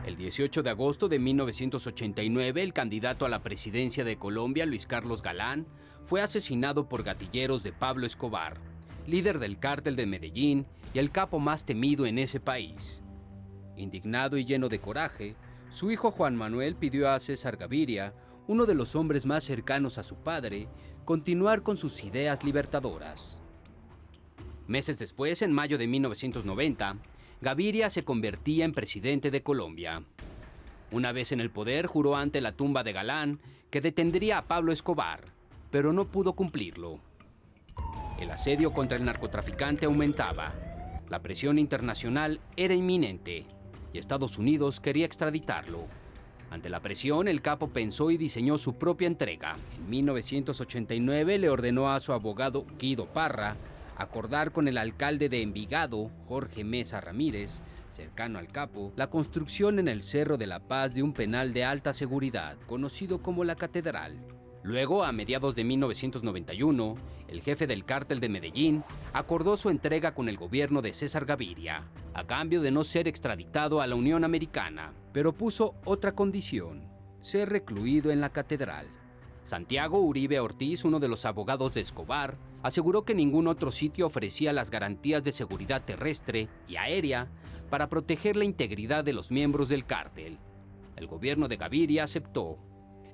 El 18 de agosto de 1989, el candidato a la presidencia de Colombia, Luis Carlos Galán, fue asesinado por gatilleros de Pablo Escobar, líder del cártel de Medellín y el capo más temido en ese país. Indignado y lleno de coraje, su hijo Juan Manuel pidió a César Gaviria, uno de los hombres más cercanos a su padre, continuar con sus ideas libertadoras. Meses después, en mayo de 1990, Gaviria se convertía en presidente de Colombia. Una vez en el poder, juró ante la tumba de Galán que detendría a Pablo Escobar, pero no pudo cumplirlo. El asedio contra el narcotraficante aumentaba. La presión internacional era inminente y Estados Unidos quería extraditarlo. Ante la presión, el capo pensó y diseñó su propia entrega. En 1989 le ordenó a su abogado Guido Parra acordar con el alcalde de Envigado, Jorge Mesa Ramírez, cercano al capo, la construcción en el Cerro de la Paz de un penal de alta seguridad, conocido como la Catedral. Luego, a mediados de 1991, el jefe del cártel de Medellín acordó su entrega con el gobierno de César Gaviria, a cambio de no ser extraditado a la Unión Americana, pero puso otra condición: ser recluido en la Catedral. Santiago Uribe Ortiz, uno de los abogados de Escobar, aseguró que ningún otro sitio ofrecía las garantías de seguridad terrestre y aérea para proteger la integridad de los miembros del cártel. El gobierno de Gaviria aceptó.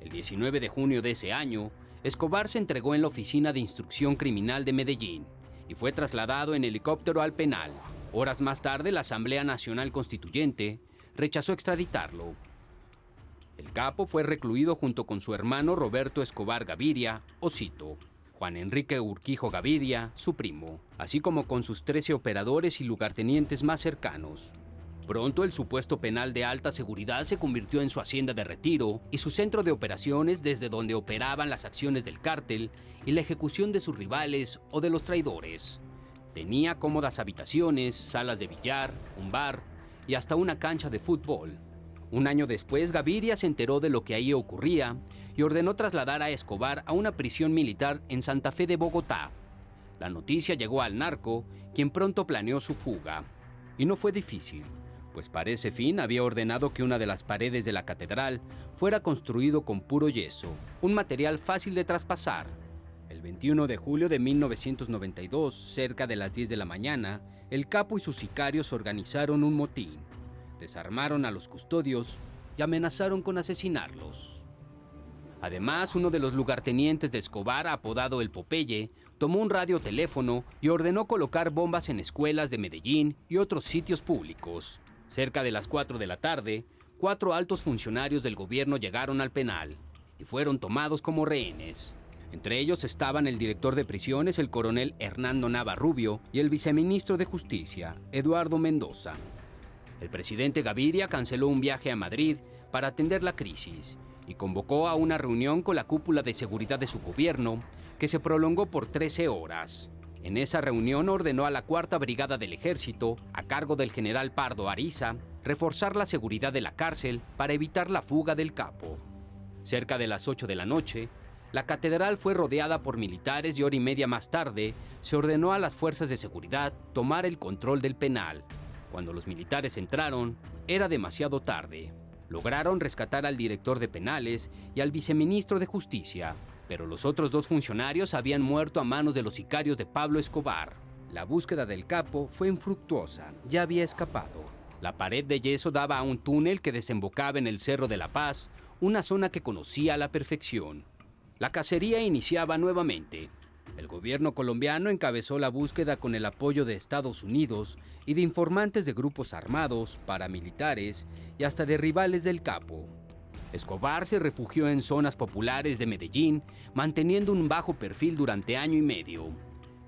El 19 de junio de ese año, Escobar se entregó en la Oficina de Instrucción Criminal de Medellín y fue trasladado en helicóptero al penal. Horas más tarde, la Asamblea Nacional Constituyente rechazó extraditarlo. El capo fue recluido junto con su hermano Roberto Escobar Gaviria, Osito, Juan Enrique Urquijo Gaviria, su primo, así como con sus 13 operadores y lugartenientes más cercanos. Pronto el supuesto penal de alta seguridad se convirtió en su hacienda de retiro y su centro de operaciones desde donde operaban las acciones del cártel y la ejecución de sus rivales o de los traidores. Tenía cómodas habitaciones, salas de billar, un bar y hasta una cancha de fútbol. Un año después, Gaviria se enteró de lo que ahí ocurría y ordenó trasladar a Escobar a una prisión militar en Santa Fe de Bogotá. La noticia llegó al narco, quien pronto planeó su fuga. Y no fue difícil, pues para ese fin había ordenado que una de las paredes de la catedral fuera construido con puro yeso, un material fácil de traspasar. El 21 de julio de 1992, cerca de las 10 de la mañana, el capo y sus sicarios organizaron un motín. Desarmaron a los custodios y amenazaron con asesinarlos. Además, uno de los lugartenientes de Escobar, apodado el Popeye, tomó un radioteléfono y ordenó colocar bombas en escuelas de Medellín y otros sitios públicos. Cerca de las 4 de la tarde, 4 altos funcionarios del gobierno llegaron al penal y fueron tomados como rehenes. Entre ellos estaban el director de prisiones, el coronel Hernando Nava Rubio, y el viceministro de Justicia, Eduardo Mendoza. El presidente Gaviria canceló un viaje a Madrid para atender la crisis y convocó a una reunión con la cúpula de seguridad de su gobierno, que se prolongó por 13 horas. En esa reunión ordenó a la 4ª Brigada del Ejército, a cargo del general Pardo Ariza, reforzar la seguridad de la cárcel para evitar la fuga del capo. Cerca de las 8 de la noche, la catedral fue rodeada por militares y hora y media más tarde, se ordenó a las fuerzas de seguridad tomar el control del penal. Cuando los militares entraron, era demasiado tarde. Lograron rescatar al director de penales y al viceministro de Justicia, pero los otros 2 funcionarios habían muerto a manos de los sicarios de Pablo Escobar. La búsqueda del capo fue infructuosa, ya había escapado. La pared de yeso daba a un túnel que desembocaba en el Cerro de la Paz, una zona que conocía a la perfección. La cacería iniciaba nuevamente. El gobierno colombiano encabezó la búsqueda con el apoyo de Estados Unidos y de informantes de grupos armados, paramilitares y hasta de rivales del capo. Escobar se refugió en zonas populares de Medellín, manteniendo un bajo perfil durante año y medio.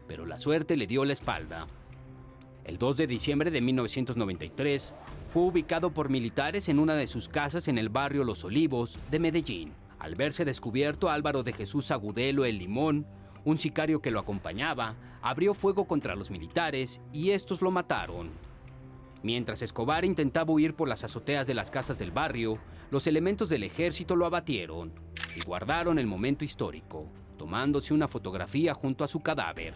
Pero la suerte le dio la espalda. El 2 de diciembre de 1993, fue ubicado por militares en una de sus casas en el barrio Los Olivos de Medellín. Al verse descubierto, Álvaro de Jesús Agudelo El Limón, un sicario que lo acompañaba, abrió fuego contra los militares y estos lo mataron. Mientras Escobar intentaba huir por las azoteas de las casas del barrio, los elementos del ejército lo abatieron y guardaron el momento histórico, tomándose una fotografía junto a su cadáver.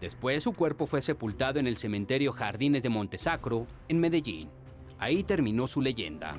Después su cuerpo fue sepultado en el cementerio Jardines de Montesacro, en Medellín. Ahí terminó su leyenda.